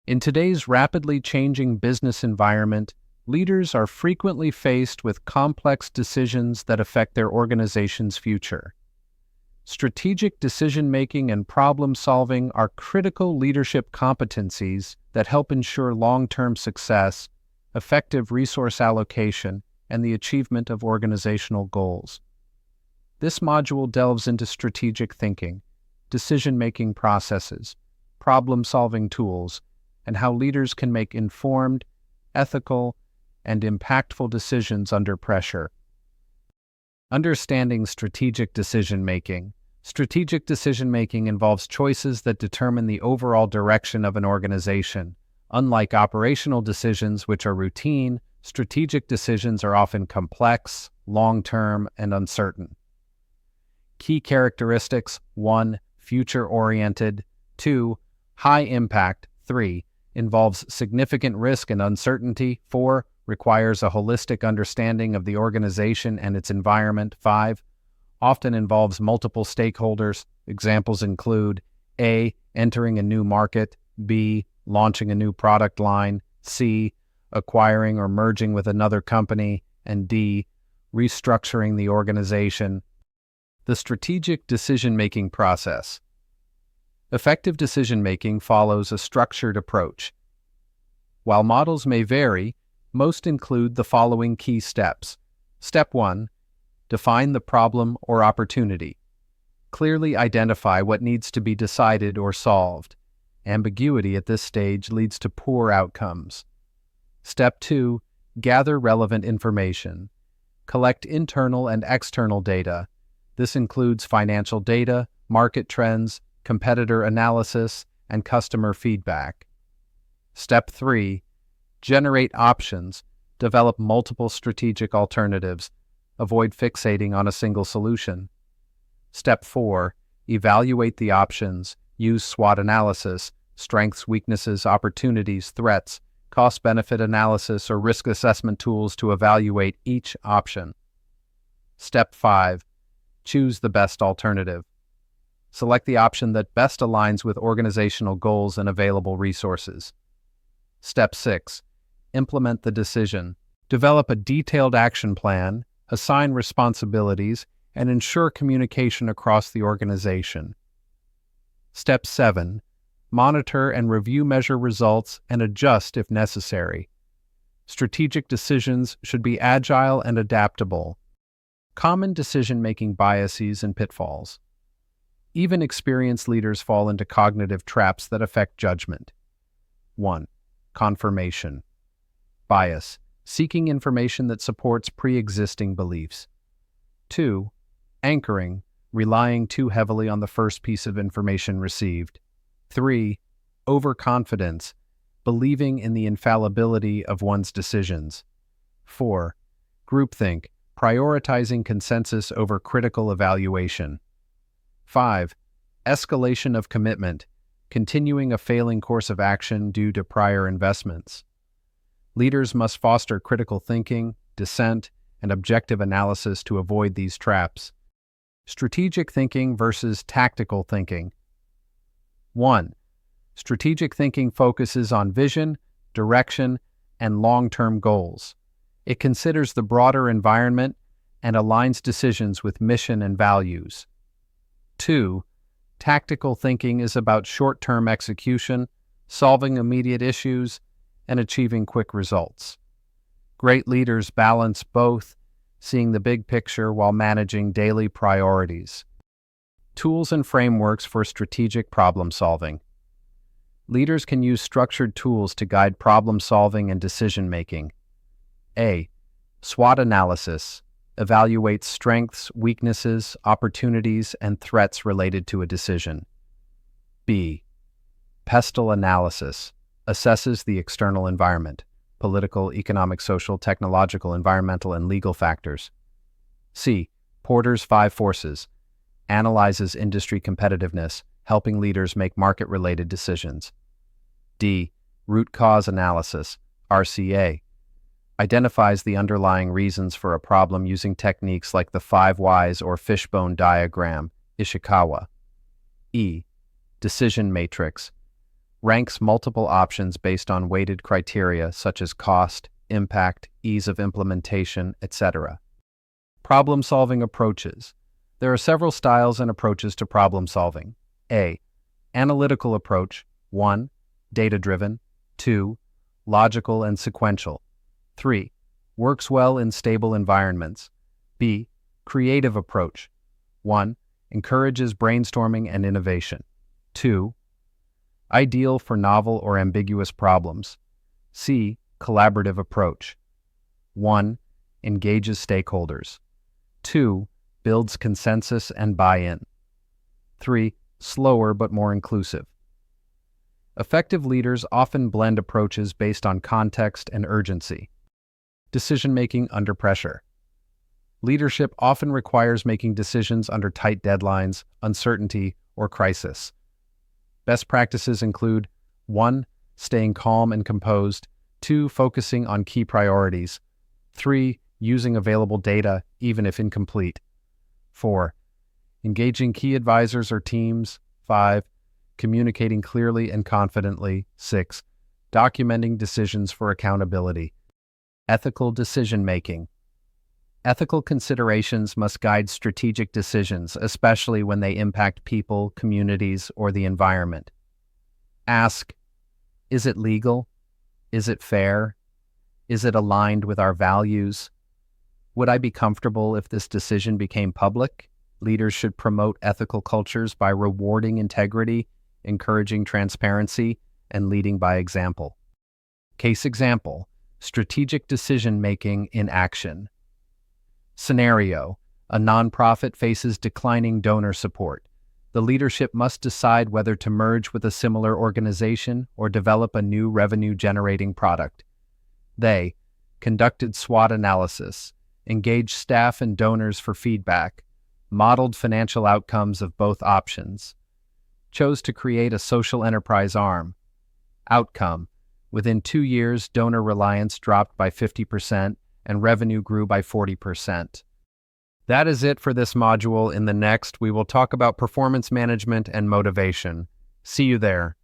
In today's rapidly changing business environment, leaders are frequently faced with complex decisions that affect their organization's future. Strategic decision-making and problem-solving are critical leadership competencies that help ensure long-term success, effective resource allocation, and the achievement of organizational goals. This module delves into strategic thinking, decision-making processes, problem-solving tools, and how leaders can make informed, ethical, and impactful decisions under pressure. Understanding strategic decision-making. Strategic decision-making involves choices that determine the overall direction of an organization. Unlike operational decisions, which are routine, strategic decisions are often complex, long-term, and uncertain. Key characteristics: 1. Future-oriented. 2. High-impact. 3. Involves significant risk and uncertainty. 4. Requires a holistic understanding of the organization and its environment. 5. Often involves multiple stakeholders. Examples include A. Entering a new market. B. Launching a new product line. C. Acquiring or merging with another company. And D. Restructuring the organization. The strategic decision-making process. Effective decision-making follows a structured approach. While models may vary, most include the following key steps. Step 1. Define the problem or opportunity. Clearly identify what needs to be decided or solved. Ambiguity at this stage leads to poor outcomes. Step 2. Gather relevant information. Collect internal and external data. This includes financial data, market trends, competitor analysis, and customer feedback. Step 3. Generate options. Develop multiple strategic alternatives. Avoid fixating on a single solution. Step 4. Evaluate the options. Use SWOT analysis, strengths, weaknesses, opportunities, threats, cost-benefit analysis, or risk assessment tools to evaluate each option. Step 5. Choose the best alternative. Select the option that best aligns with organizational goals and available resources. Step 6. Implement the decision. Develop a detailed action plan, assign responsibilities, and ensure communication across the organization. Step 7. Monitor and review measure results and adjust if necessary. Strategic decisions should be agile and adaptable. Common decision-making biases and pitfalls. Even experienced leaders fall into cognitive traps that affect judgment. 1. Confirmation. Bias. Seeking information that supports pre-existing beliefs. 2. Anchoring. Relying too heavily on the first piece of information received. 3. Overconfidence. Believing in the infallibility of one's decisions. 4. Groupthink. Prioritizing consensus over critical evaluation. 5. Escalation of commitment. Continuing a failing course of action due to prior investments. Leaders must foster critical thinking, dissent, and objective analysis to avoid these traps. Strategic thinking versus tactical thinking. 1. Strategic thinking focuses on vision, direction, and long-term goals. It considers the broader environment and aligns decisions with mission and values. 2. Tactical thinking is about short-term execution, solving immediate issues, and achieving quick results. Great leaders balance both, seeing the big picture while managing daily priorities. Tools and frameworks for strategic problem-solving. Leaders can use structured tools to guide problem-solving and decision-making. A. SWOT analysis. Evaluates strengths, weaknesses, opportunities, and threats related to a decision. B. PESTLE analysis. Assesses the external environment, political, economic, social, technological, environmental, and legal factors. C. Porter's 5 forces. Analyzes industry competitiveness, helping leaders make market-related decisions. D. Root cause analysis, RCA. Identifies the underlying reasons for a problem using techniques like the 5 whys or fishbone diagram, Ishikawa. E. Decision matrix. ranks multiple options based on weighted criteria such as cost, impact, ease of implementation, etc. Problem-solving approaches. There are several styles and approaches to problem-solving. A. Analytical approach. 1. Data-driven. 2. Logical and sequential. 3. Works well in stable environments. B. Creative approach. 1. Encourages brainstorming and innovation. 2. Ideal for novel or ambiguous problems. C. Collaborative approach. 1. Engages stakeholders. 2. Builds consensus and buy-in. 3. Slower but more inclusive. Effective leaders often blend approaches based on context and urgency. Decision-making under pressure. Leadership often requires making decisions under tight deadlines, uncertainty, or crisis. Best practices include 1. Staying calm and composed. 2. Focusing on key priorities. 3. Using available data, even if incomplete. 4. Engaging key advisors or teams. 5. Communicating clearly and confidently. 6. Documenting decisions for accountability. Ethical decision-making. Ethical considerations must guide strategic decisions, especially when they impact people, communities, or the environment. Ask, is it legal? Is it fair? Is it aligned with our values? Would I be comfortable if this decision became public? Leaders should promote ethical cultures by rewarding integrity, encouraging transparency, and leading by example. Case example, strategic decision-making in action. Scenario, a nonprofit faces declining donor support. The leadership must decide whether to merge with a similar organization or develop a new revenue-generating product. They conducted SWOT analysis, engaged staff and donors for feedback, modeled financial outcomes of both options, chose to create a social enterprise arm. Outcome, within 2 years, donor reliance dropped by 50%, and revenue grew by 40%. That is it for this module. In the next, we will talk about performance management and motivation. See you there.